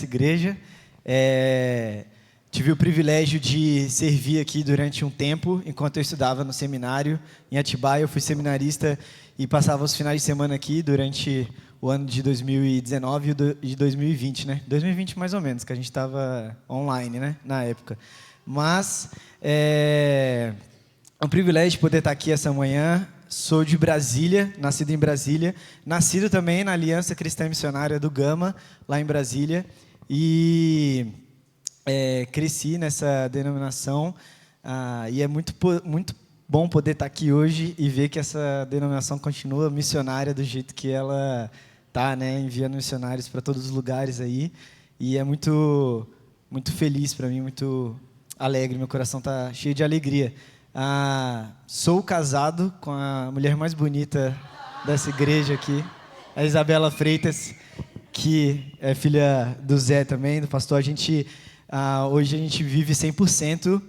nessa igreja. Tive o privilégio de servir aqui durante um tempo, enquanto eu estudava no seminário em Atibaia. Eu fui seminarista e passava os finais de semana aqui durante o ano de 2019 e de 2020, né? 2020 mais ou menos, que a gente estava online, né, na época. Mas é um privilégio poder estar aqui essa manhã. Sou de Brasília, nascido em Brasília, nascido também na Aliança Cristã Missionária do Gama, lá em Brasília, e cresci nessa denominação, e é muito bom poder estar aqui hoje e ver que essa denominação continua missionária do jeito que ela está, né, enviando missionários para todos os lugares aí, e é muito feliz para mim, muito alegre, meu coração está cheio de alegria. Sou casado com a mulher mais bonita dessa igreja aqui, a Isabela Freitas, que é filha do Zé também, do pastor. Hoje a gente vive 100%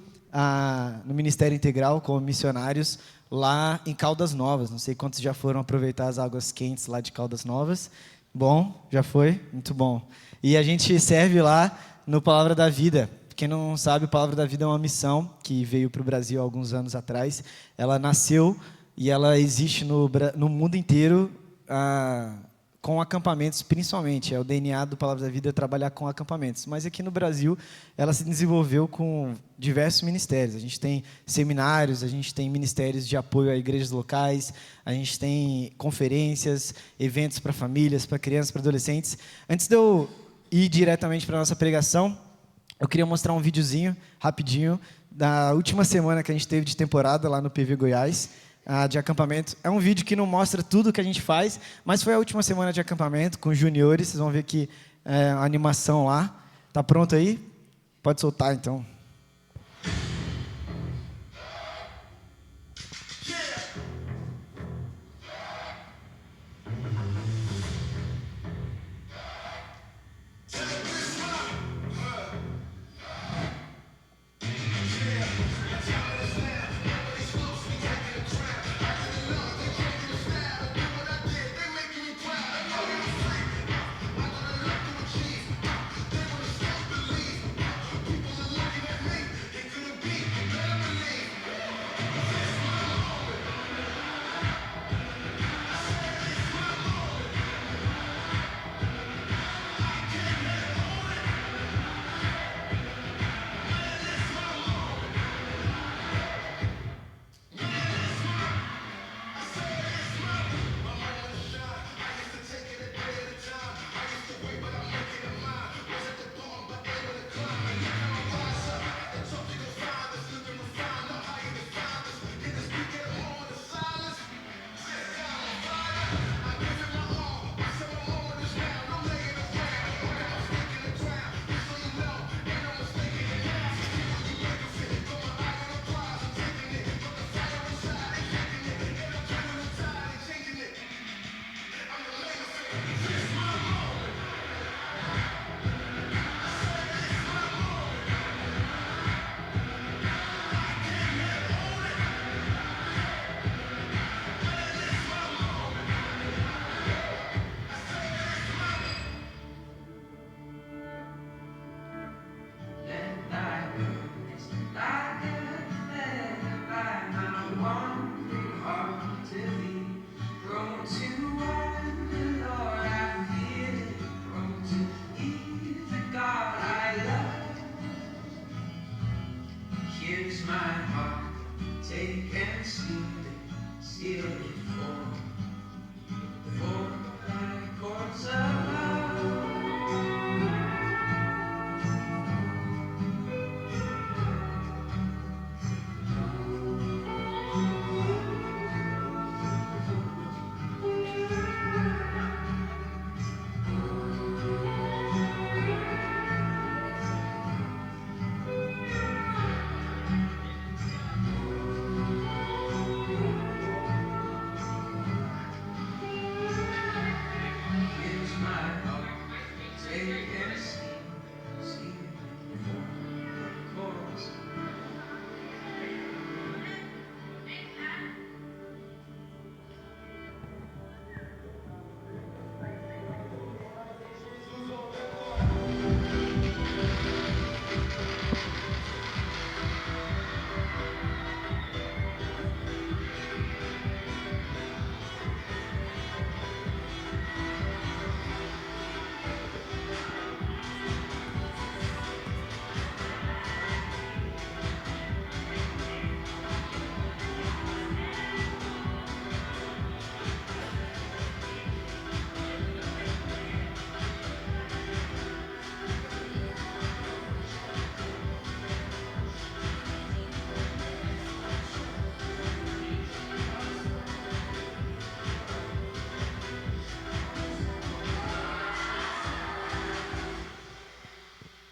no Ministério Integral, como missionários, lá em Caldas Novas. Não sei quantos já foram aproveitar as águas quentes lá de Caldas Novas. Bom, já foi? Muito bom. E a gente serve lá no Palavra da Vida. Quem não sabe, Palavra da Vida é uma missão que veio para o Brasil há alguns anos atrás. Ela nasceu e ela existe no mundo inteiro, com acampamentos, principalmente. É o DNA do Palavra da Vida trabalhar com acampamentos. Mas aqui no Brasil, ela se desenvolveu com diversos ministérios. A gente tem seminários, a gente tem ministérios de apoio a igrejas locais, a gente tem conferências, eventos para famílias, para crianças, para adolescentes. Antes de eu ir diretamente para a nossa pregação, eu queria mostrar um videozinho, rapidinho, da última semana que a gente teve de temporada lá no PV Goiás, de acampamento. É um vídeo que não mostra tudo que a gente faz, mas foi a última semana de acampamento com os juniores. Vocês vão ver que a animação lá. Tá pronto aí? Pode soltar, então.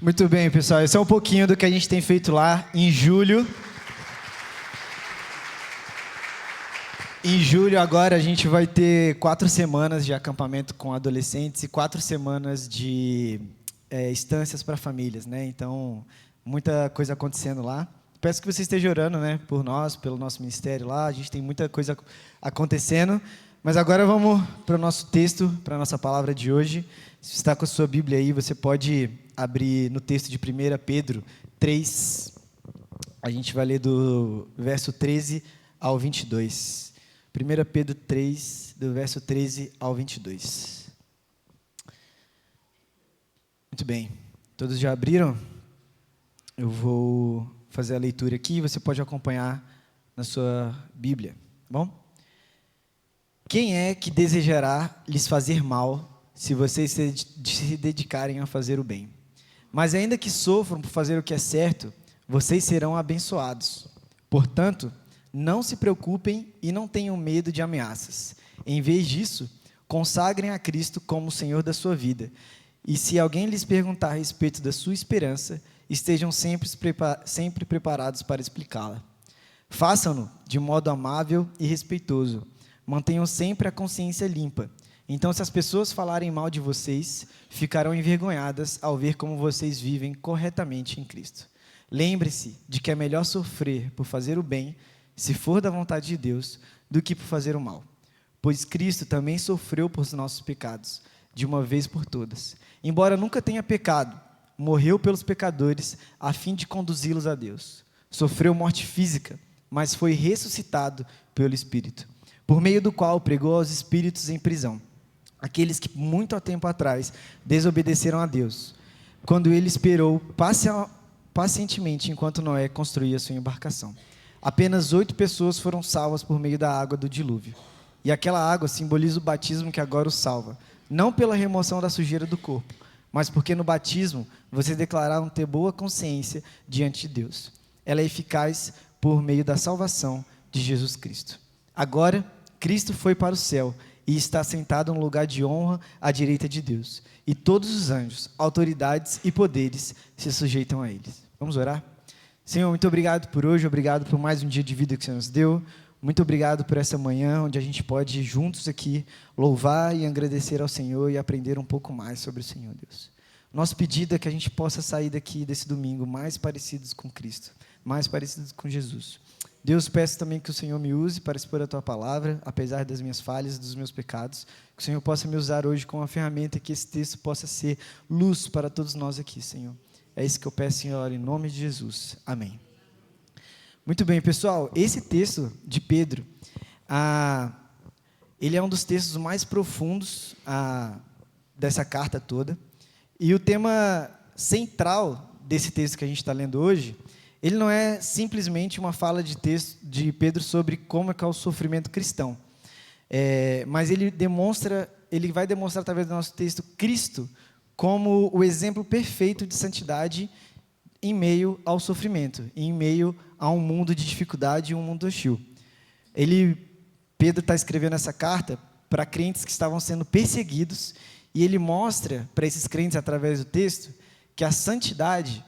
Muito bem, pessoal. Esse é um pouquinho do que a gente tem feito lá em julho. Em julho, agora, a gente vai ter 4 semanas de acampamento com adolescentes e 4 semanas de instâncias para famílias, né? Então, muita coisa acontecendo lá. Peço que você esteja orando, né, por nós, pelo nosso ministério lá. A gente tem muita coisa acontecendo. Mas agora vamos para o nosso texto, para a nossa palavra de hoje. Se você está com a sua Bíblia aí, você pode abrir no texto de 1 Pedro 3. A gente vai ler do verso 13 ao 22. 1 Pedro 3, do verso 13 ao 22. Muito bem. Todos já abriram? Eu vou fazer a leitura aqui e você pode acompanhar na sua Bíblia, tá bom? Quem é que desejará lhes fazer mal se vocês se dedicarem a fazer o bem? Mas ainda que sofram por fazer o que é certo, vocês serão abençoados. Portanto, não se preocupem e não tenham medo de ameaças. Em vez disso, consagrem a Cristo como o Senhor da sua vida. E se alguém lhes perguntar a respeito da sua esperança, estejam sempre preparados para explicá-la. Façam-no de modo amável e respeitoso. Mantenham sempre a consciência limpa. Então, se as pessoas falarem mal de vocês, ficarão envergonhadas ao ver como vocês vivem corretamente em Cristo. Lembre-se de que é melhor sofrer por fazer o bem, se for da vontade de Deus, do que por fazer o mal. Pois Cristo também sofreu por nossos pecados, de uma vez por todas. Embora nunca tenha pecado, morreu pelos pecadores, a fim de conduzi-los a Deus. Sofreu morte física, mas foi ressuscitado pelo Espírito, por meio do qual pregou aos espíritos em prisão, aqueles que muito tempo atrás desobedeceram a Deus, quando ele esperou pacientemente enquanto Noé construía sua embarcação. Apenas 8 pessoas foram salvas por meio da água do dilúvio. E aquela água simboliza o batismo que agora os salva, não pela remoção da sujeira do corpo, mas porque no batismo vocês declararam ter boa consciência diante de Deus. Ela é eficaz por meio da salvação de Jesus Cristo. Agora, Cristo foi para o céu e está sentado no lugar de honra à direita de Deus. E todos os anjos, autoridades e poderes se sujeitam a eles. Vamos orar? Senhor, muito obrigado por hoje, obrigado por mais um dia de vida que o Senhor nos deu. Muito obrigado por essa manhã, onde a gente pode juntos aqui louvar e agradecer ao Senhor e aprender um pouco mais sobre o Senhor, Deus. Nosso pedido é que a gente possa sair daqui desse domingo mais parecidos com Cristo, mais parecidos com Jesus. Deus, peço também que o Senhor me use para expor a Tua palavra, apesar das minhas falhas e dos meus pecados, que o Senhor possa me usar hoje como uma ferramenta, que esse texto possa ser luz para todos nós aqui, Senhor. É isso que eu peço, Senhor, em nome de Jesus. Amém. Muito bem, pessoal, esse texto de Pedro, ele é um dos textos mais profundos dessa carta toda, e o tema central desse texto que a gente está lendo hoje, ele não é simplesmente uma fala de Pedro sobre como é que é o sofrimento cristão, mas ele vai demonstrar através do nosso texto Cristo como o exemplo perfeito de santidade em meio ao sofrimento, em meio a um mundo de dificuldade e um mundo hostil. Pedro está escrevendo essa carta para crentes que estavam sendo perseguidos, e ele mostra para esses crentes, através do texto, que a santidade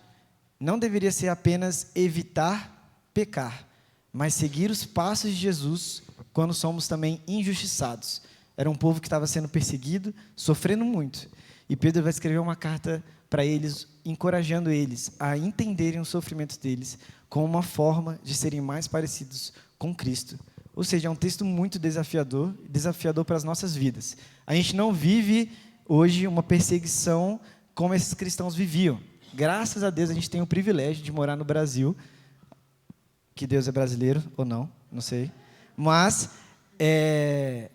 não deveria ser apenas evitar pecar, mas seguir os passos de Jesus quando somos também injustiçados. Era um povo que estava sendo perseguido, sofrendo muito, e Pedro vai escrever uma carta para eles, encorajando eles a entenderem o sofrimento deles como uma forma de serem mais parecidos com Cristo. Ou seja, é um texto muito desafiador para as nossas vidas. A gente não vive hoje uma perseguição como esses cristãos viviam. Graças a Deus a gente tem o privilégio de morar no Brasil, que Deus é brasileiro ou não, não sei, mas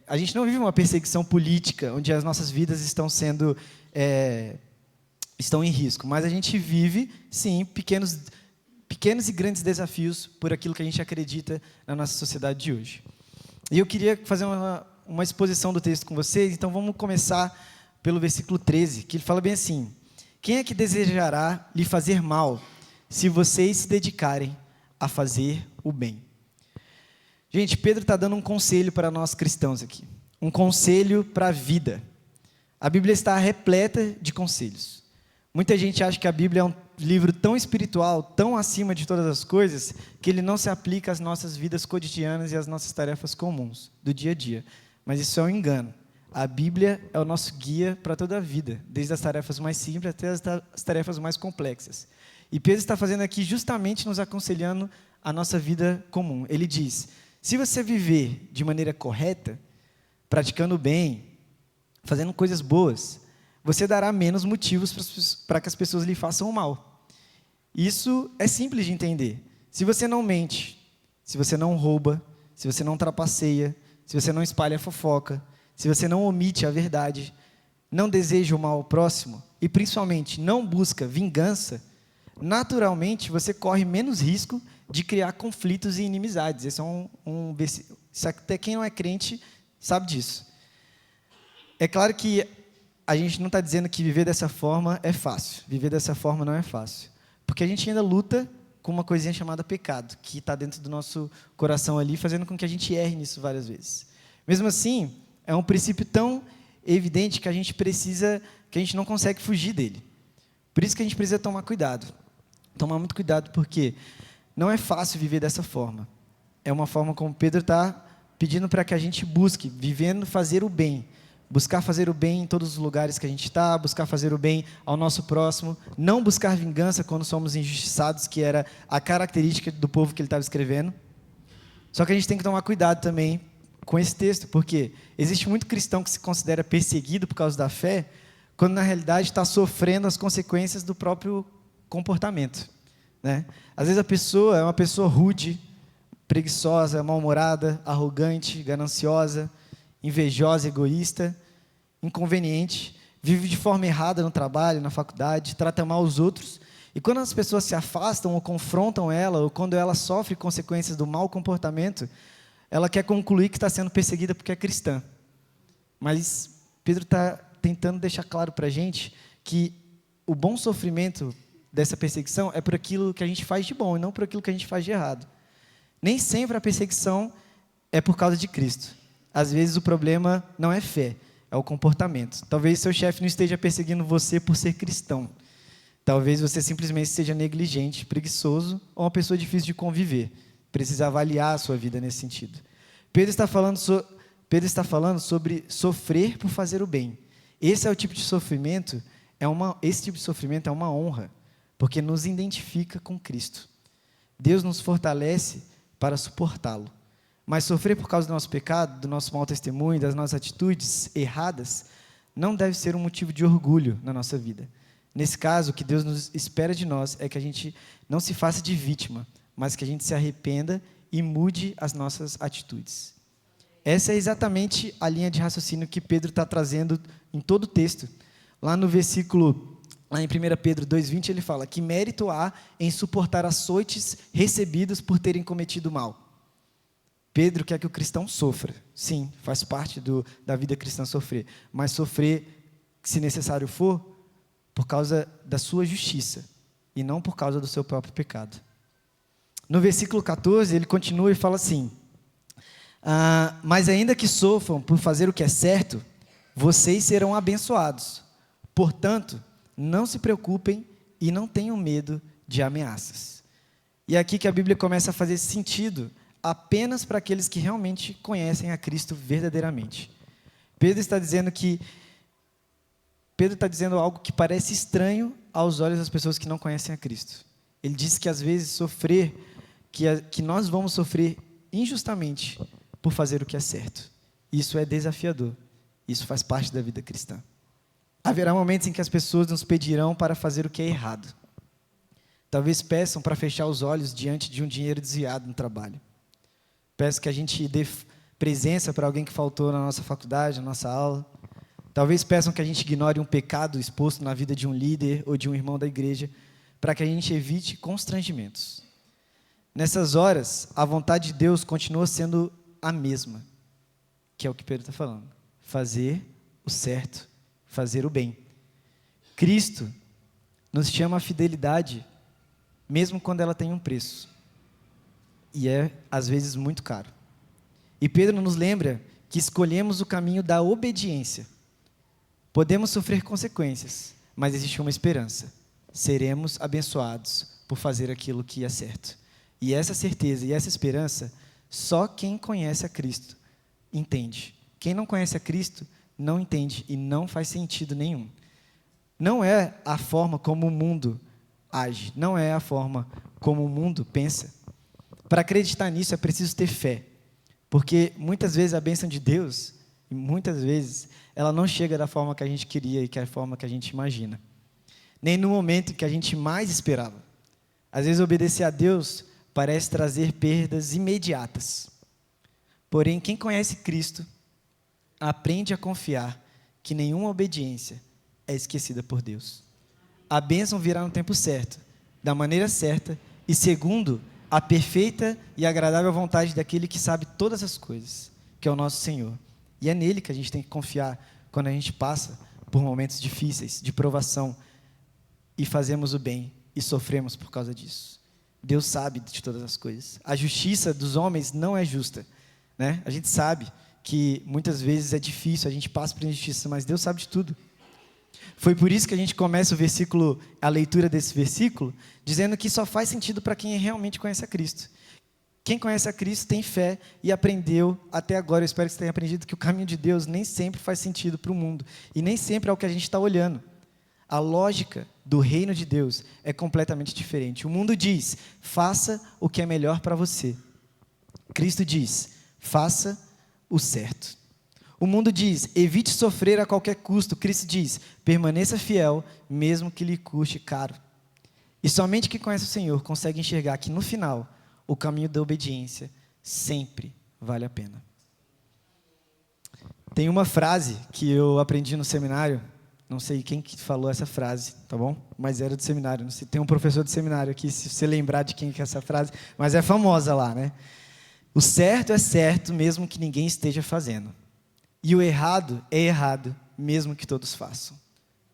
a gente não vive uma perseguição política, onde as nossas vidas estão em risco, mas a gente vive, sim, pequenos e grandes desafios por aquilo que a gente acredita na nossa sociedade de hoje. E eu queria fazer uma exposição do texto com vocês, então vamos começar pelo versículo 13, que ele fala bem assim: quem é que desejará lhe fazer mal, se vocês se dedicarem a fazer o bem? Gente, Pedro está dando um conselho para nós cristãos aqui, um conselho para a vida. A Bíblia está repleta de conselhos, Muita gente acha que a Bíblia é um livro tão espiritual, tão acima de todas as coisas, que ele não se aplica às nossas vidas cotidianas e às nossas tarefas comuns, do dia a dia. Mas isso é um engano. A Bíblia é o nosso guia para toda a vida, desde as tarefas mais simples até as tarefas mais complexas. E Pedro está fazendo aqui justamente nos aconselhando a nossa vida comum. Ele diz, se você viver de maneira correta, praticando o bem, fazendo coisas boas, você dará menos motivos para que as pessoas lhe façam o mal. Isso é simples de entender. Se você não mente, se você não rouba, se você não trapaceia, se você não espalha fofoca, se você não omite a verdade, não deseja o mal ao próximo e principalmente não busca vingança, naturalmente você corre menos risco de criar conflitos e inimizades. Esse é um versículo. Até quem não é crente sabe disso. É claro que a gente não está dizendo que viver dessa forma é fácil. Viver dessa forma não é fácil. Porque a gente ainda luta com uma coisinha chamada pecado, que está dentro do nosso coração ali, fazendo com que a gente erre nisso várias vezes. Mesmo assim, é um princípio tão evidente que a gente não consegue fugir dele. Por isso que a gente precisa tomar cuidado. Tomar muito cuidado, porque não é fácil viver dessa forma. É uma forma como Pedro está pedindo para que a gente busque, vivendo, fazer o bem. Buscar fazer o bem em todos os lugares que a gente está, buscar fazer o bem ao nosso próximo, não buscar vingança quando somos injustiçados, que era a característica do povo que ele estava escrevendo. Só que a gente tem que tomar cuidado também com esse texto, porque existe muito cristão que se considera perseguido por causa da fé, quando na realidade está sofrendo as consequências do próprio comportamento, né? Às vezes a pessoa é uma pessoa rude, preguiçosa, mal-humorada, arrogante, gananciosa, invejosa, egoísta, inconveniente, vive de forma errada no trabalho, na faculdade, trata mal os outros, e quando as pessoas se afastam ou confrontam ela, ou quando ela sofre consequências do mau comportamento, ela quer concluir que está sendo perseguida porque é cristã. Mas Pedro está tentando deixar claro para a gente que o bom sofrimento dessa perseguição é por aquilo que a gente faz de bom e não por aquilo que a gente faz de errado. Nem sempre a perseguição é por causa de Cristo. Às vezes o problema não é fé, é o comportamento. Talvez seu chefe não esteja perseguindo você por ser cristão. Talvez você simplesmente seja negligente, preguiçoso ou uma pessoa difícil de conviver. Precisa avaliar a sua vida nesse sentido. Pedro está falando sobre sofrer por fazer o bem. Esse tipo de sofrimento é uma honra, porque nos identifica com Cristo. Deus nos fortalece para suportá-lo. Mas sofrer por causa do nosso pecado, do nosso mau testemunho, das nossas atitudes erradas, não deve ser um motivo de orgulho na nossa vida. Nesse caso, o que Deus nos espera de nós é que a gente não se faça de vítima, mas que a gente se arrependa e mude as nossas atitudes. Essa é exatamente a linha de raciocínio que Pedro está trazendo em todo o texto. Lá em 1 Pedro 2,20, ele fala que mérito há em suportar açoites recebidos por terem cometido mal. Pedro quer que o cristão sofra. Sim, faz parte da vida cristã sofrer. Mas sofrer, se necessário for, por causa da sua justiça. E não por causa do seu próprio pecado. No versículo 14, ele continua e fala assim: mas ainda que sofram por fazer o que é certo, vocês serão abençoados. Portanto, não se preocupem e não tenham medo de ameaças. E é aqui que a Bíblia começa a fazer sentido apenas para aqueles que realmente conhecem a Cristo verdadeiramente. Pedro está dizendo algo que parece estranho aos olhos das pessoas que não conhecem a Cristo. Ele diz que às vezes que nós vamos sofrer injustamente por fazer o que é certo. Isso é desafiador. Isso faz parte da vida cristã. Haverá momentos em que as pessoas nos pedirão para fazer o que é errado. Talvez peçam para fechar os olhos diante de um dinheiro desviado no trabalho. Peço que a gente dê presença para alguém que faltou na nossa faculdade, na nossa aula. Talvez peçam que a gente ignore um pecado exposto na vida de um líder ou de um irmão da igreja, para que a gente evite constrangimentos. Nessas horas, a vontade de Deus continua sendo a mesma, que é o que Pedro está falando. Fazer o certo, fazer o bem. Cristo nos chama a fidelidade, mesmo quando ela tem um preço. E é, às vezes, muito caro. E Pedro nos lembra que escolhemos o caminho da obediência. Podemos sofrer consequências, mas existe uma esperança. Seremos abençoados por fazer aquilo que é certo. E essa certeza e essa esperança, só quem conhece a Cristo entende. Quem não conhece a Cristo não entende e não faz sentido nenhum. Não é a forma como o mundo age, não é a forma como o mundo pensa. Para acreditar nisso é preciso ter fé, porque muitas vezes a bênção de Deus, e muitas vezes, ela não chega da forma que a gente queria e que é a forma que a gente imagina, nem no momento que a gente mais esperava. Às vezes obedecer a Deus parece trazer perdas imediatas. Porém, quem conhece Cristo aprende a confiar que nenhuma obediência é esquecida por Deus. A bênção virá no tempo certo, da maneira certa e segundo a perfeita e agradável vontade daquele que sabe todas as coisas, que é o nosso Senhor. E é nele que a gente tem que confiar quando a gente passa por momentos difíceis, de provação, e fazemos o bem e sofremos por causa disso. Deus sabe de todas as coisas. A justiça dos homens não é justa, né? A gente sabe que muitas vezes é difícil, a gente passa por injustiça, mas Deus sabe de tudo. Foi por isso que a gente começa a leitura desse versículo, dizendo que só faz sentido para quem realmente conhece a Cristo. Quem conhece a Cristo tem fé e aprendeu até agora, eu espero que você tenha aprendido que o caminho de Deus nem sempre faz sentido para o mundo, e nem sempre é o que a gente está olhando. A lógica do reino de Deus é completamente diferente. O mundo diz, faça o que é melhor para você. Cristo diz, faça o certo. O mundo diz, evite sofrer a qualquer custo. Cristo diz, permaneça fiel, mesmo que lhe custe caro. E somente quem conhece o Senhor consegue enxergar que no final, o caminho da obediência sempre vale a pena. Tem uma frase que eu aprendi no seminário, não sei quem que falou essa frase, tá bom? Mas era do seminário, não sei, tem um professor de seminário aqui, se você lembrar de quem que é essa frase, mas é famosa lá, né? O certo é certo, mesmo que ninguém esteja fazendo. E o errado é errado, mesmo que todos façam.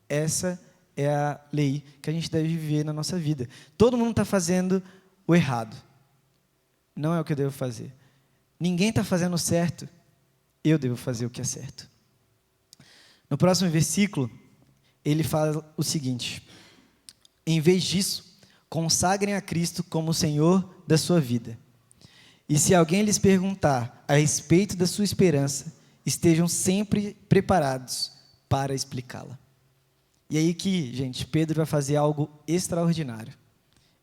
Essa é a lei que a gente deve viver na nossa vida. Todo mundo está fazendo o errado. Não é o que eu devo fazer. Ninguém está fazendo o certo, eu devo fazer o que é certo. No próximo versículo, ele fala o seguinte: em vez disso, consagrem a Cristo como o Senhor da sua vida. E se alguém lhes perguntar a respeito da sua esperança, estejam sempre preparados para explicá-la. E aí que, gente, Pedro vai fazer algo extraordinário.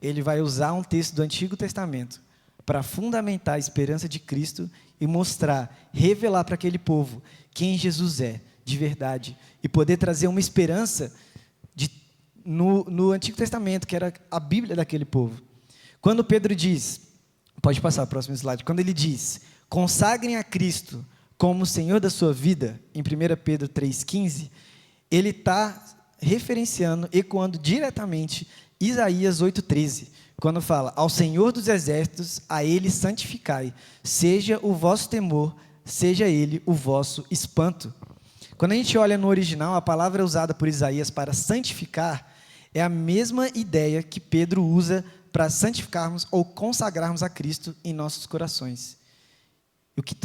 Ele vai usar um texto do Antigo Testamento para fundamentar a esperança de Cristo e mostrar, revelar para aquele povo quem Jesus é, de verdade, e poder trazer uma esperança no Antigo Testamento, que era a Bíblia daquele povo. Quando Pedro diz, pode passar o próximo slide, quando ele diz, consagrem a Cristo como o Senhor da sua vida, em 1 Pedro 3,15, ele está referenciando, ecoando diretamente Isaías 8,13, quando fala, ao Senhor dos exércitos, a Ele santificai, seja o vosso temor, seja Ele o vosso espanto. Quando a gente olha no original, a palavra usada por Isaías para santificar, é a mesma ideia que Pedro usa para santificarmos ou consagrarmos a Cristo em nossos corações. O que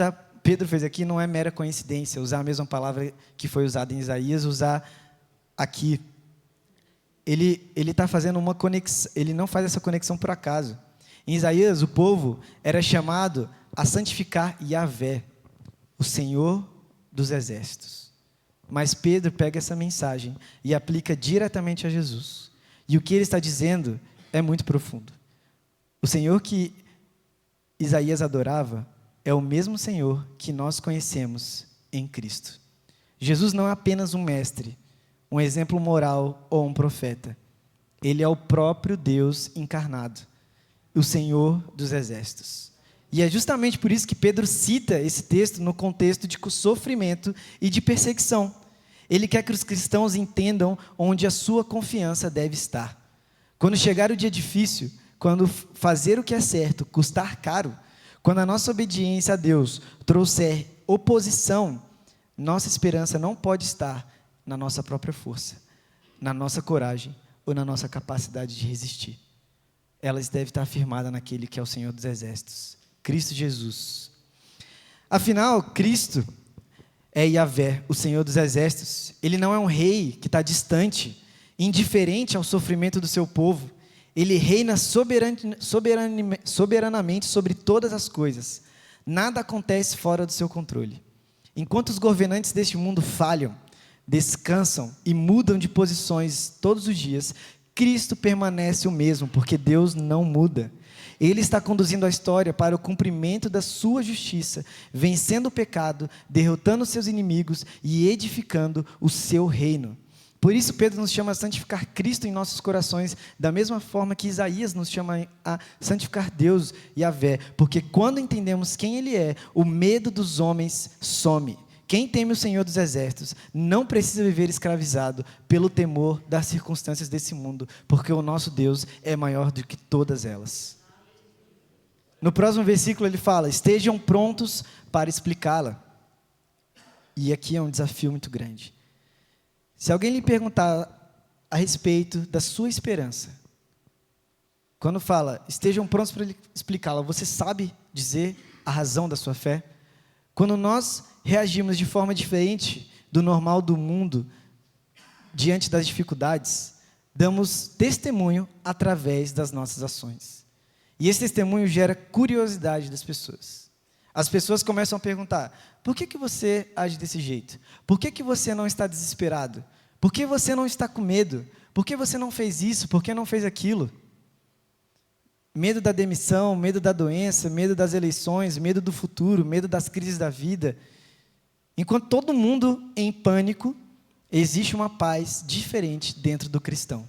Pedro fez aqui não é mera coincidência, usar a mesma palavra que foi usada em Isaías, usar aqui. Ele está fazendo uma conexão, ele não faz essa conexão por acaso. Em Isaías, o povo era chamado a santificar Yahvé, o Senhor dos exércitos. Mas Pedro pega essa mensagem e aplica diretamente a Jesus. E o que ele está dizendo é muito profundo. O Senhor que Isaías adorava é o mesmo Senhor que nós conhecemos em Cristo. Jesus não é apenas um mestre, um exemplo moral ou um profeta. Ele é o próprio Deus encarnado, o Senhor dos exércitos. E é justamente por isso que Pedro cita esse texto no contexto de sofrimento e de perseguição. Ele quer que os cristãos entendam onde a sua confiança deve estar. Quando chegar o dia difícil, quando fazer o que é certo custar caro, quando a nossa obediência a Deus trouxer oposição, nossa esperança não pode estar na nossa própria força, na nossa coragem ou na nossa capacidade de resistir. Ela deve estar firmada naquele que é o Senhor dos exércitos, Cristo Jesus. Afinal, Cristo é Yahvé, o Senhor dos exércitos. Ele não é um rei que está distante, Indiferente ao sofrimento do seu povo, ele reina soberanamente sobre todas as coisas. Nada acontece fora do seu controle. Enquanto os governantes deste mundo falham, descansam e mudam de posições todos os dias, Cristo permanece o mesmo, porque Deus não muda. Ele está conduzindo a história para o cumprimento da sua justiça, vencendo o pecado, derrotando seus inimigos e edificando o seu reino. Por isso Pedro nos chama a santificar Cristo em nossos corações, da mesma forma que Isaías nos chama a santificar Deus, Yahvé, porque quando entendemos quem Ele é, o medo dos homens some. Quem teme o Senhor dos Exércitos não precisa viver escravizado pelo temor das circunstâncias desse mundo, porque o nosso Deus é maior do que todas elas. No próximo versículo ele fala: estejam prontos para explicá-la. E aqui é um desafio muito grande. Se alguém lhe perguntar a respeito da sua esperança, quando fala, estejam prontos para explicá-la, você sabe dizer a razão da sua fé? Quando nós reagimos de forma diferente do normal do mundo, diante das dificuldades, damos testemunho através das nossas ações. E esse testemunho gera curiosidade das pessoas. As pessoas começam a perguntar: por que você age desse jeito? Por que você não está desesperado? Por que você não está com medo? Por que você não fez isso? Por que não fez aquilo? Medo da demissão, medo da doença, medo das eleições, medo do futuro, medo das crises da vida. Enquanto todo mundo em pânico, existe uma paz diferente dentro do cristão.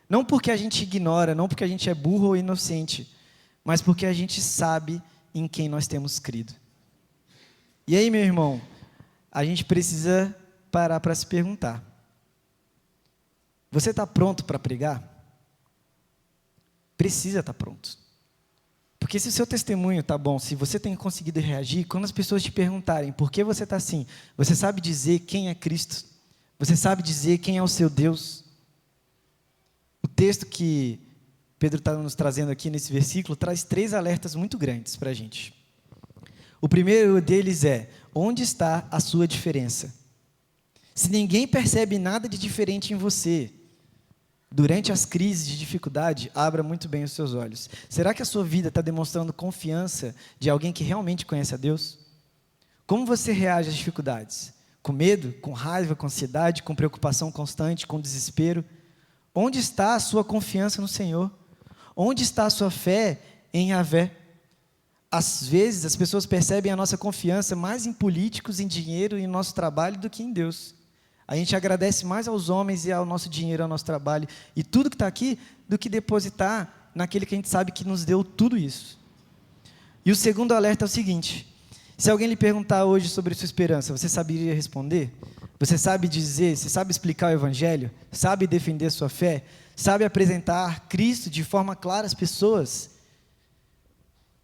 Não porque a gente ignora, não porque a gente é burro ou inocente, mas porque a gente sabe em quem nós temos crido. E aí, meu irmão, a gente precisa parar para se perguntar: você está pronto para pregar? Precisa estar pronto. Porque se o seu testemunho está bom, se você tem conseguido reagir, quando as pessoas te perguntarem por que você está assim, você sabe dizer quem é Cristo? Você sabe dizer quem é o seu Deus? O texto que Pedro está nos trazendo aqui nesse versículo traz 3 alertas muito grandes para a gente. O primeiro deles é: onde está a sua diferença? Se ninguém percebe nada de diferente em você, durante as crises de dificuldade, abra muito bem os seus olhos. Será que a sua vida está demonstrando confiança de alguém que realmente conhece a Deus? Como você reage às dificuldades? Com medo, com raiva, com ansiedade, com preocupação constante, com desespero? Onde está a sua confiança no Senhor? Onde está a sua fé em Yahvé? Às vezes as pessoas percebem a nossa confiança mais em políticos, em dinheiro e em nosso trabalho do que em Deus. A gente agradece mais aos homens e ao nosso dinheiro, ao nosso trabalho e tudo que está aqui, do que depositar naquele que a gente sabe que nos deu tudo isso. E o segundo alerta é o seguinte: se alguém lhe perguntar hoje sobre sua esperança, você saberia responder? Você sabe dizer, você sabe explicar o Evangelho? Sabe defender a sua fé? Sabe apresentar Cristo de forma clara às pessoas?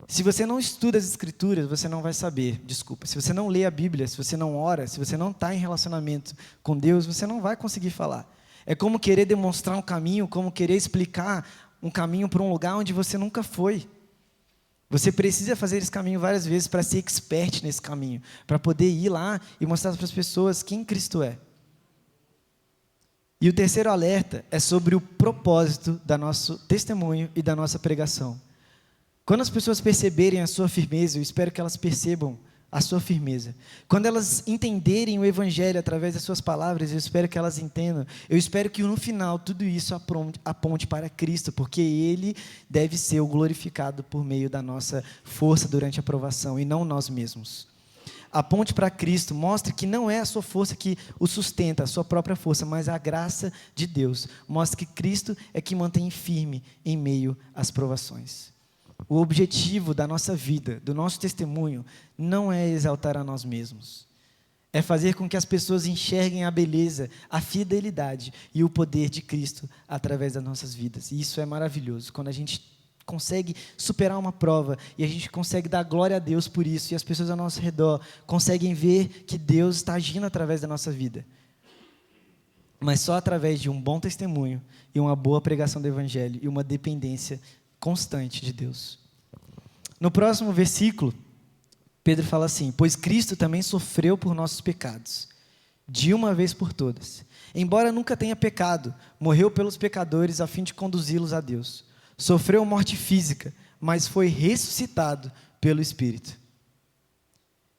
Se você não estuda as Escrituras, você não vai saber, desculpa. Se você não lê a Bíblia, se você não ora, se você não está em relacionamento com Deus, você não vai conseguir falar. É como querer demonstrar um caminho, como querer explicar um caminho para um lugar onde você nunca foi. Você precisa fazer esse caminho várias vezes para ser expert nesse caminho, para poder ir lá e mostrar para as pessoas quem Cristo é. E o terceiro alerta é sobre o propósito do nosso testemunho e da nossa pregação. Quando as pessoas perceberem a sua firmeza, eu espero que elas percebam a sua firmeza. Quando elas entenderem o Evangelho através das suas palavras, eu espero que elas entendam. Eu espero que no final tudo isso aponte para Cristo, porque Ele deve ser o glorificado por meio da nossa força durante a provação e não nós mesmos. Aponte para Cristo, mostre que não é a sua força que o sustenta, a sua própria força, mas a graça de Deus. Mostre que Cristo é que mantém firme em meio às provações. O objetivo da nossa vida, do nosso testemunho, não é exaltar a nós mesmos. É fazer com que as pessoas enxerguem a beleza, a fidelidade e o poder de Cristo através das nossas vidas. E isso é maravilhoso, quando a gente consegue superar uma prova e a gente consegue dar glória a Deus por isso, e as pessoas ao nosso redor conseguem ver que Deus está agindo através da nossa vida. Mas só através de um bom testemunho e uma boa pregação do Evangelho e uma dependência constante de Deus. No próximo versículo, Pedro fala assim: pois Cristo também sofreu por nossos pecados, de uma vez por todas, Embora nunca tenha pecado, morreu pelos pecadores a fim de conduzi-los a Deus. Sofreu morte física, mas foi ressuscitado pelo Espírito.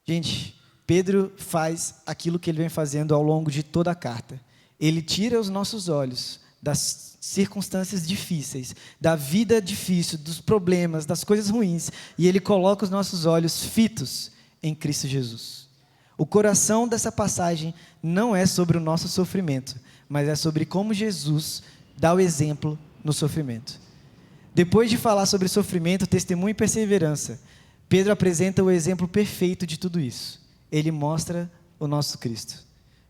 Gente, Pedro faz aquilo que ele vem fazendo ao longo de toda a carta. Ele tira os nossos olhos das circunstâncias difíceis, da vida difícil, dos problemas, das coisas ruins, e ele coloca os nossos olhos fitos em Cristo Jesus. O coração dessa passagem não é sobre o nosso sofrimento, mas é sobre como Jesus dá o exemplo no sofrimento. Depois de falar sobre sofrimento, testemunho e perseverança, Pedro apresenta o exemplo perfeito de tudo isso. Ele mostra o nosso Cristo.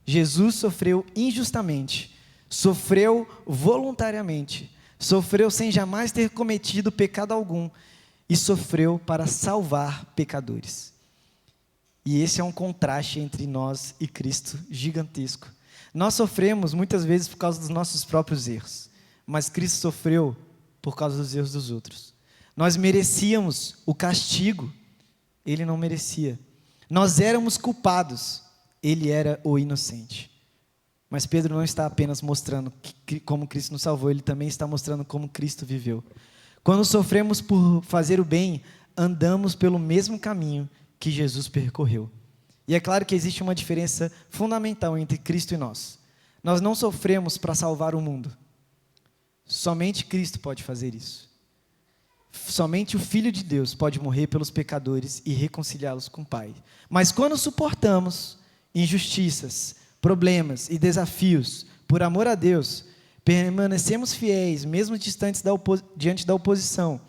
Jesus sofreu injustamente, sofreu voluntariamente, sofreu sem jamais ter cometido pecado algum e sofreu para salvar pecadores. E esse é um contraste entre nós e Cristo gigantesco. Nós sofremos muitas vezes por causa dos nossos próprios erros, mas Cristo sofreu por causa dos erros dos outros. Nós merecíamos o castigo, Ele não merecia. Nós éramos culpados, Ele era o inocente. Mas Pedro não está apenas mostrando como Cristo nos salvou, ele também está mostrando como Cristo viveu. Quando sofremos por fazer o bem, andamos pelo mesmo caminho que Jesus percorreu. E é claro que existe uma diferença fundamental entre Cristo e nós. Nós não sofremos para salvar o mundo. Somente Cristo pode fazer isso. Somente o Filho de Deus pode morrer pelos pecadores e reconciliá-los com o Pai. Mas quando suportamos injustiças, problemas e desafios, por amor a Deus, permanecemos fiéis, mesmo distantes diante da oposição,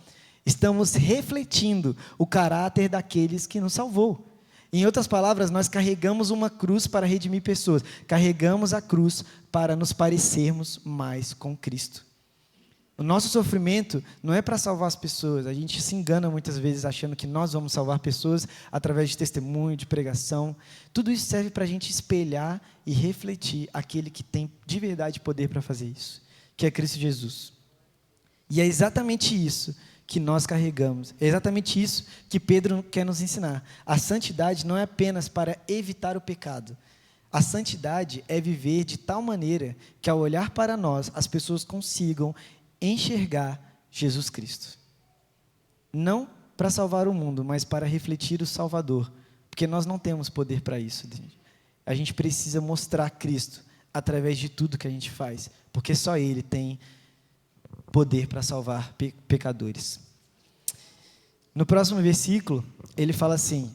estamos refletindo o caráter daqueles que nos salvou. Em outras palavras, nós carregamos uma cruz para redimir pessoas, carregamos a cruz para nos parecermos mais com Cristo. O nosso sofrimento não é para salvar as pessoas. A gente se engana muitas vezes achando que nós vamos salvar pessoas através de testemunho, de pregação. Tudo isso serve para a gente espelhar e refletir aquele que tem de verdade poder para fazer isso, que é Cristo Jesus. E é exatamente isso que nós carregamos. É exatamente isso que Pedro quer nos ensinar. A santidade não é apenas para evitar o pecado. A santidade é viver de tal maneira que, ao olhar para nós, as pessoas consigam enxergar Jesus Cristo. Não para salvar o mundo, mas para refletir o Salvador. Porque nós não temos poder para isso. A gente precisa mostrar Cristo através de tudo que a gente faz. Porque só Ele tem poder para salvar pecadores. No próximo versículo, ele fala assim: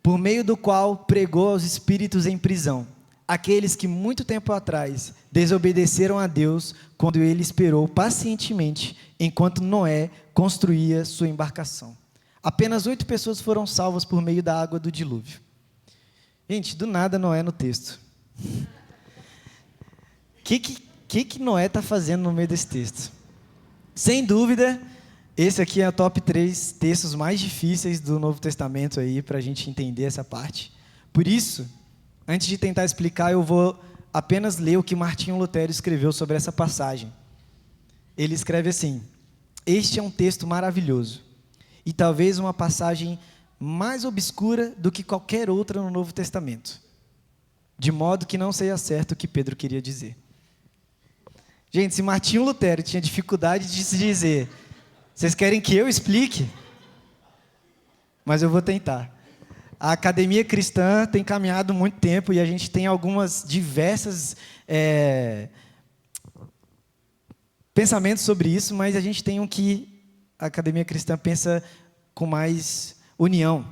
por meio do qual pregou aos espíritos em prisão, aqueles que muito tempo atrás desobedeceram a Deus quando Ele esperou pacientemente enquanto Noé construía sua embarcação. Apenas 8 pessoas foram salvas por meio da água do dilúvio. Gente, do nada Noé no texto. O que Noé está fazendo no meio desse texto? Sem dúvida, esse aqui é o top 3 textos mais difíceis do Novo Testamento aí, para a gente entender essa parte. Por isso, antes de tentar explicar, eu vou apenas ler o que Martinho Lutero escreveu sobre essa passagem. Ele escreve assim: este é um texto maravilhoso, e talvez uma passagem mais obscura do que qualquer outra no Novo Testamento, de modo que não seja certo o que Pedro queria dizer. Gente, se Martinho Lutero tinha dificuldade de se dizer, vocês querem que eu explique? Mas eu vou tentar. A Academia Cristã tem caminhado muito tempo e a gente tem algumas diversas pensamentos sobre isso, mas a gente tem um que a Academia Cristã pensa com mais união.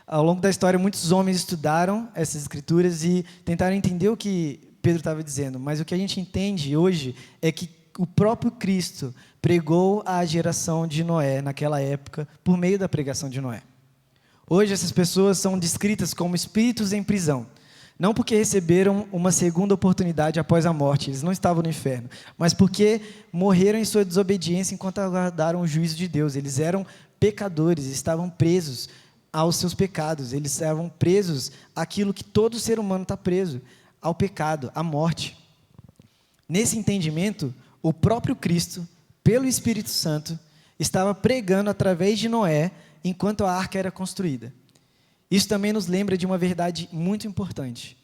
Ao longo da história, muitos homens estudaram essas escrituras e tentaram entender o que Pedro estava dizendo, mas o que a gente entende hoje é que o próprio Cristo pregou à geração de Noé naquela época por meio da pregação de Noé. Hoje essas pessoas são descritas como espíritos em prisão, não porque receberam uma segunda oportunidade após a morte, eles não estavam no inferno, mas porque morreram em sua desobediência enquanto aguardaram o juízo de Deus. Eles eram pecadores, estavam presos aos seus pecados, eles estavam presos àquilo que todo ser humano está preso, ao pecado, à morte. Nesse entendimento, o próprio Cristo, pelo Espírito Santo, estava pregando através de Noé, enquanto a arca era construída. Isso também nos lembra de uma verdade muito importante.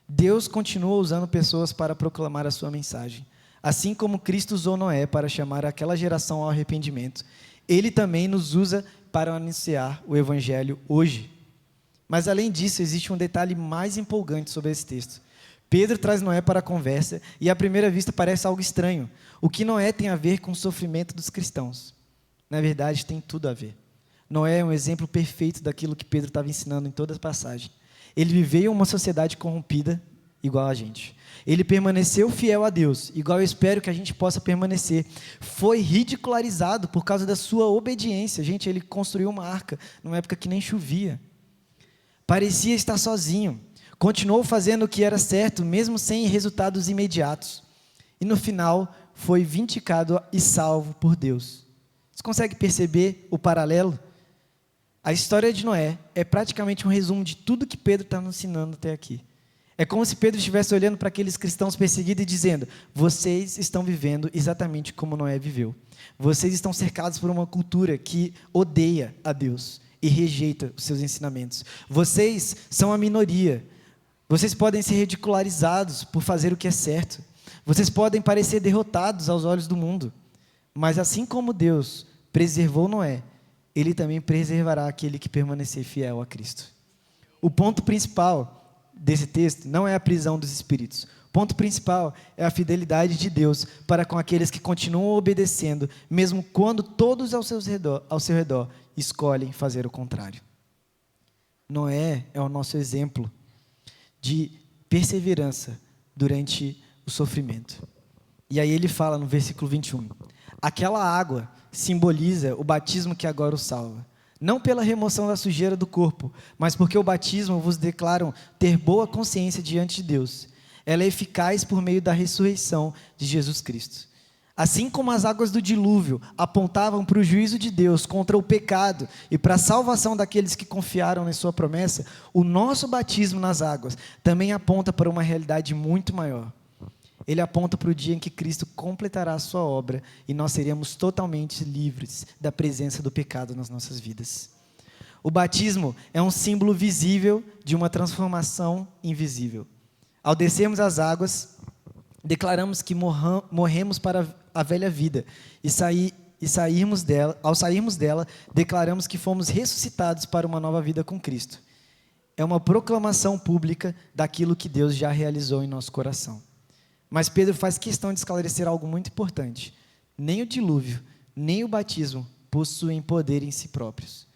Deus continua usando pessoas para proclamar a sua mensagem. Assim como Cristo usou Noé para chamar aquela geração ao arrependimento, Ele também nos usa para anunciar o Evangelho hoje. Mas além disso, existe um detalhe mais empolgante sobre esse texto. Pedro traz Noé para a conversa e à primeira vista parece algo estranho. O que Noé tem a ver com o sofrimento dos cristãos? Na verdade, tem tudo a ver. Noé é um exemplo perfeito daquilo que Pedro estava ensinando em toda a passagem. Ele viveu em uma sociedade corrompida, igual a gente. Ele permaneceu fiel a Deus, igual eu espero que a gente possa permanecer. Foi ridicularizado por causa da sua obediência. Gente, ele construiu uma arca numa época que nem chovia. Parecia estar sozinho. Continuou fazendo o que era certo, mesmo sem resultados imediatos. E no final, foi vindicado e salvo por Deus. Você consegue perceber o paralelo? A história de Noé é praticamente um resumo de tudo que Pedro está nos ensinando até aqui. É como se Pedro estivesse olhando para aqueles cristãos perseguidos e dizendo: vocês estão vivendo exatamente como Noé viveu. Vocês estão cercados por uma cultura que odeia a Deus e rejeita os seus ensinamentos. Vocês são a minoria. Vocês podem ser ridicularizados por fazer o que é certo. Vocês podem parecer derrotados aos olhos do mundo. Mas assim como Deus preservou Noé, Ele também preservará aquele que permanecer fiel a Cristo. O ponto principal desse texto não é a prisão dos espíritos. O ponto principal é a fidelidade de Deus para com aqueles que continuam obedecendo, mesmo quando todos ao seu redor escolhem fazer o contrário. Noé é o nosso exemplo de perseverança durante o sofrimento. E aí ele fala no versículo 21, aquela água simboliza o batismo que agora o salva. Não pela remoção da sujeira do corpo, mas porque o batismo vos declaram ter boa consciência diante de Deus. Ela é eficaz por meio da ressurreição de Jesus Cristo. Assim como as águas do dilúvio apontavam para o juízo de Deus contra o pecado e para a salvação daqueles que confiaram em sua promessa, o nosso batismo nas águas também aponta para uma realidade muito maior. Ele aponta para o dia em que Cristo completará a sua obra e nós seremos totalmente livres da presença do pecado nas nossas vidas. O batismo é um símbolo visível de uma transformação invisível. Ao descermos as águas, declaramos que morremos para a velha vida ao sairmos dela, declaramos que fomos ressuscitados para uma nova vida com Cristo. É uma proclamação pública daquilo que Deus já realizou em nosso coração. Mas Pedro faz questão de esclarecer algo muito importante. Nem o dilúvio, nem o batismo possuem poder em si próprios.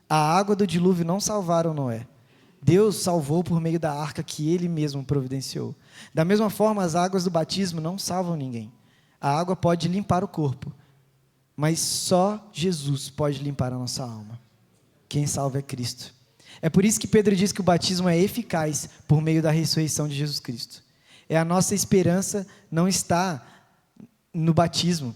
A água do dilúvio não salvaram Noé. Deus salvou por meio da arca que Ele mesmo providenciou. Da mesma forma, as águas do batismo não salvam ninguém. A água pode limpar o corpo, mas só Jesus pode limpar a nossa alma. Quem salva é Cristo. É por isso que Pedro diz que o batismo é eficaz por meio da ressurreição de Jesus Cristo. A nossa esperança não está no batismo,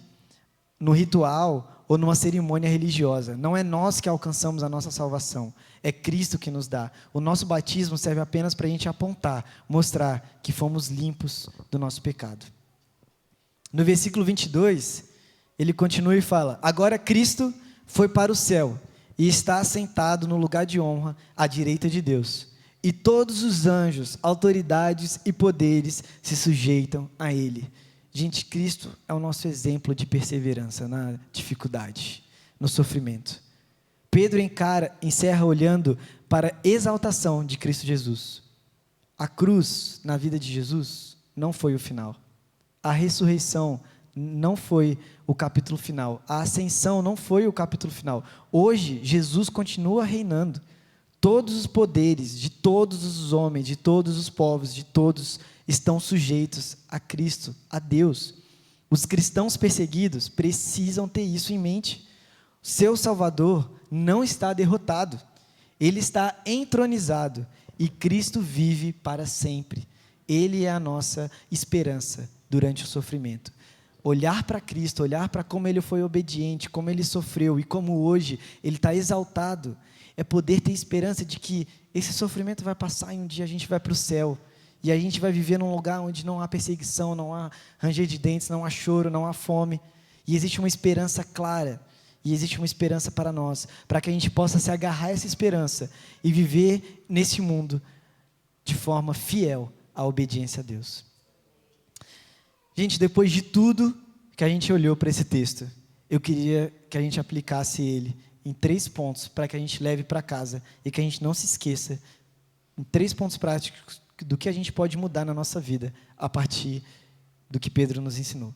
no ritual ou numa cerimônia religiosa. Não é nós que alcançamos a nossa salvação, é Cristo que nos dá. O nosso batismo serve apenas para a gente apontar, mostrar que fomos limpos do nosso pecado. No versículo 22, ele continua e fala: agora Cristo foi para o céu e está assentado no lugar de honra à direita de Deus. E todos os anjos, autoridades e poderes se sujeitam a Ele. Gente, Cristo é o nosso exemplo de perseverança na dificuldade, no sofrimento. Pedro encerra olhando para a exaltação de Cristo Jesus. A cruz na vida de Jesus não foi o final. A ressurreição não foi o capítulo final. A ascensão não foi o capítulo final. Hoje, Jesus continua reinando. Todos os poderes de todos os homens, de todos os povos, de todos estão sujeitos a Cristo, a Deus. Os cristãos perseguidos precisam ter isso em mente. Seu Salvador não está derrotado. Ele está entronizado e Cristo vive para sempre. Ele é a nossa esperança durante o sofrimento. Olhar para Cristo, olhar para como Ele foi obediente, como Ele sofreu e como hoje Ele está exaltado, é poder ter esperança de que esse sofrimento vai passar e um dia a gente vai para o céu. E a gente vai viver num lugar onde não há perseguição, não há ranger de dentes, não há choro, não há fome. E existe uma esperança clara. E existe uma esperança para nós, para que a gente possa se agarrar a essa esperança e viver nesse mundo de forma fiel a obediência a Deus. Gente, depois de tudo que a gente olhou para esse texto, eu queria que a gente aplicasse ele em 3 pontos para que a gente leve para casa e que a gente não se esqueça, em 3 pontos práticos do que a gente pode mudar na nossa vida a partir do que Pedro nos ensinou.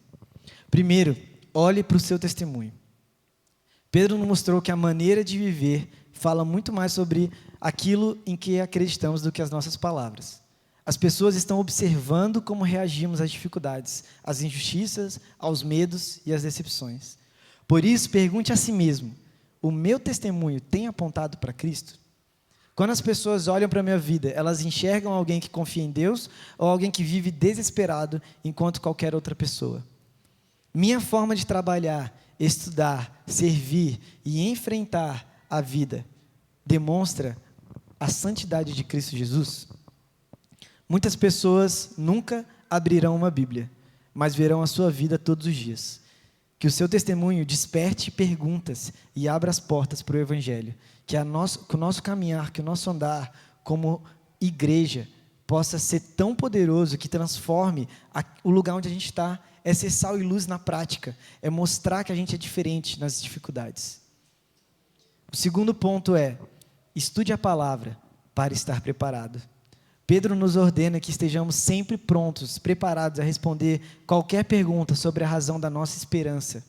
Primeiro, olhe para o seu testemunho. Pedro nos mostrou que a maneira de viver fala muito mais sobre aquilo em que acreditamos do que as nossas palavras. As pessoas estão observando como reagimos às dificuldades, às injustiças, aos medos e às decepções. Por isso, pergunte a si mesmo: o meu testemunho tem apontado para Cristo? Quando as pessoas olham para a minha vida, elas enxergam alguém que confia em Deus ou alguém que vive desesperado enquanto qualquer outra pessoa? Minha forma de trabalhar, estudar, servir e enfrentar a vida demonstra a santidade de Cristo Jesus? Muitas pessoas nunca abrirão uma Bíblia, mas verão a sua vida todos os dias. Que o seu testemunho desperte perguntas e abra as portas para o Evangelho. Que o nosso caminhar, que o nosso andar como igreja possa ser tão poderoso que transforme o lugar onde a gente está. É ser sal e luz na prática. É mostrar que a gente é diferente nas dificuldades. O segundo ponto é: estude a palavra para estar preparado. Pedro nos ordena que estejamos sempre prontos, preparados a responder qualquer pergunta sobre a razão da nossa esperança.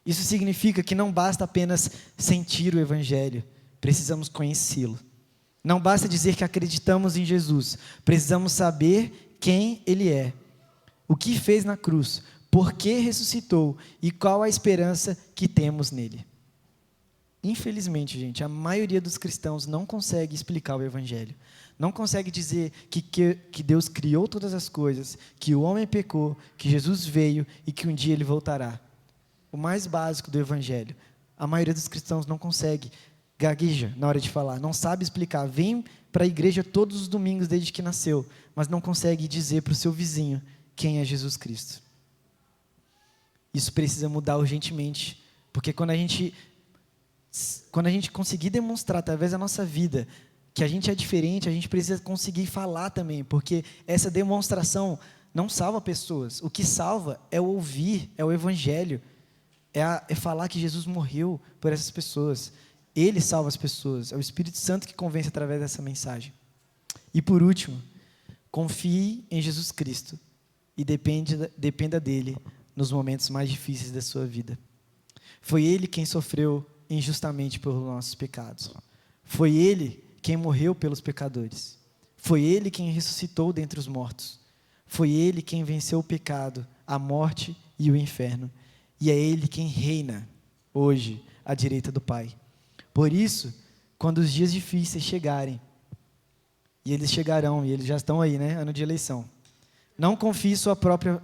Isso significa que não basta apenas sentir o Evangelho, precisamos conhecê-lo. Não basta dizer que acreditamos em Jesus, precisamos saber quem Ele é, o que fez na cruz, por que ressuscitou e qual a esperança que temos nele. Infelizmente, gente, a maioria dos cristãos não consegue explicar o Evangelho. Não consegue dizer que Deus criou todas as coisas, que o homem pecou, que Jesus veio e que um dia Ele voltará. O mais básico do Evangelho. A maioria dos cristãos não consegue, gagueja na hora de falar, não sabe explicar. Vem para a igreja todos os domingos desde que nasceu, mas não consegue dizer para o seu vizinho quem é Jesus Cristo. Isso precisa mudar urgentemente, porque quando a gente conseguir demonstrar através da nossa vida que a gente é diferente, a gente precisa conseguir falar também, porque essa demonstração não salva pessoas. O que salva é o ouvir, é o Evangelho, é falar que Jesus morreu por essas pessoas. Ele salva as pessoas, é o Espírito Santo que convence através dessa mensagem. E por último, confie em Jesus Cristo e dependa dele nos momentos mais difíceis da sua vida. Foi Ele quem sofreu injustamente pelos nossos pecados. Foi Ele quem morreu pelos pecadores. Foi Ele quem ressuscitou dentre os mortos. Foi Ele quem venceu o pecado, a morte e o inferno. E é Ele quem reina hoje à direita do Pai. Por isso, quando os dias difíceis chegarem, e eles chegarão, e eles já estão aí, né? Ano de eleição. Não confie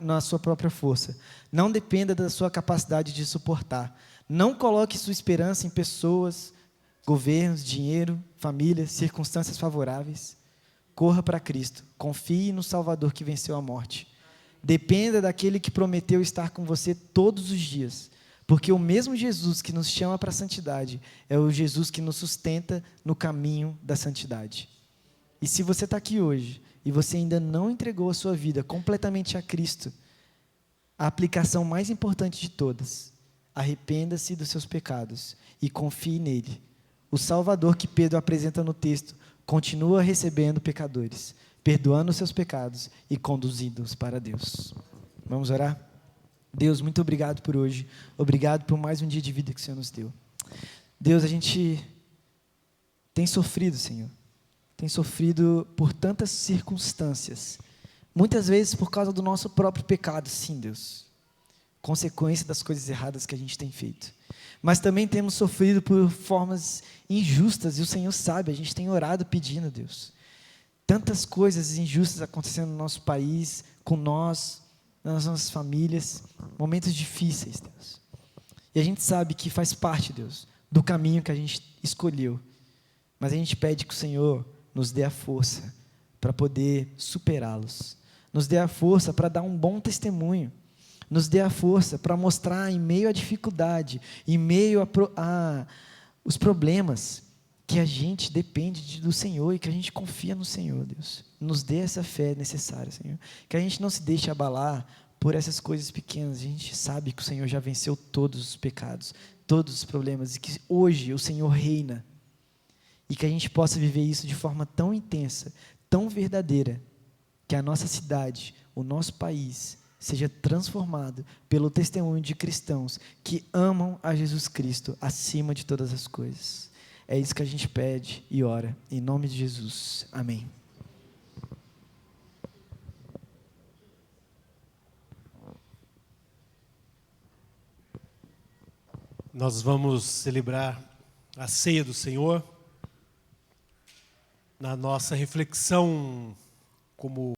na sua própria força. Não dependa da sua capacidade de suportar. Não coloque sua esperança em pessoas, governos, dinheiro, família, circunstâncias favoráveis. Corra para Cristo. Confie no Salvador que venceu a morte. Dependa daquele que prometeu estar com você todos os dias. Porque o mesmo Jesus que nos chama para a santidade é o Jesus que nos sustenta no caminho da santidade. E se você está aqui hoje e você ainda não entregou a sua vida completamente a Cristo, a aplicação mais importante de todas: arrependa-se dos seus pecados e confie nele. O Salvador que Pedro apresenta no texto continua recebendo pecadores, perdoando os seus pecados e conduzindo-os para Deus. Vamos orar? Deus, muito obrigado por hoje. Obrigado por mais um dia de vida que o Senhor nos deu. Deus, a gente tem sofrido, Senhor. Tem sofrido por tantas circunstâncias. Muitas vezes por causa do nosso próprio pecado, sim, Deus. Consequência das coisas erradas que a gente tem feito. Mas também temos sofrido por formas injustas, e o Senhor sabe, a gente tem orado pedindo, Deus. Tantas coisas injustas acontecendo no nosso país, com nós, nas nossas famílias, momentos difíceis, Deus. E a gente sabe que faz parte, Deus, do caminho que a gente escolheu. Mas a gente pede que o Senhor nos dê a força para poder superá-los. Nos dê a força para dar um bom testemunho. Nos dê a força para mostrar em meio à dificuldade, em meio a os problemas, que a gente depende do Senhor e que a gente confia no Senhor, Deus. Nos dê essa fé necessária, Senhor. Que a gente não se deixe abalar por essas coisas pequenas. A gente sabe que o Senhor já venceu todos os pecados, todos os problemas, e que hoje o Senhor reina. E que a gente possa viver isso de forma tão intensa, tão verdadeira, que a nossa cidade, o nosso país, seja transformado pelo testemunho de cristãos que amam a Jesus Cristo acima de todas as coisas. É isso que a gente pede e ora, em nome de Jesus. Amém. Nós vamos celebrar a ceia do Senhor. Na nossa reflexão como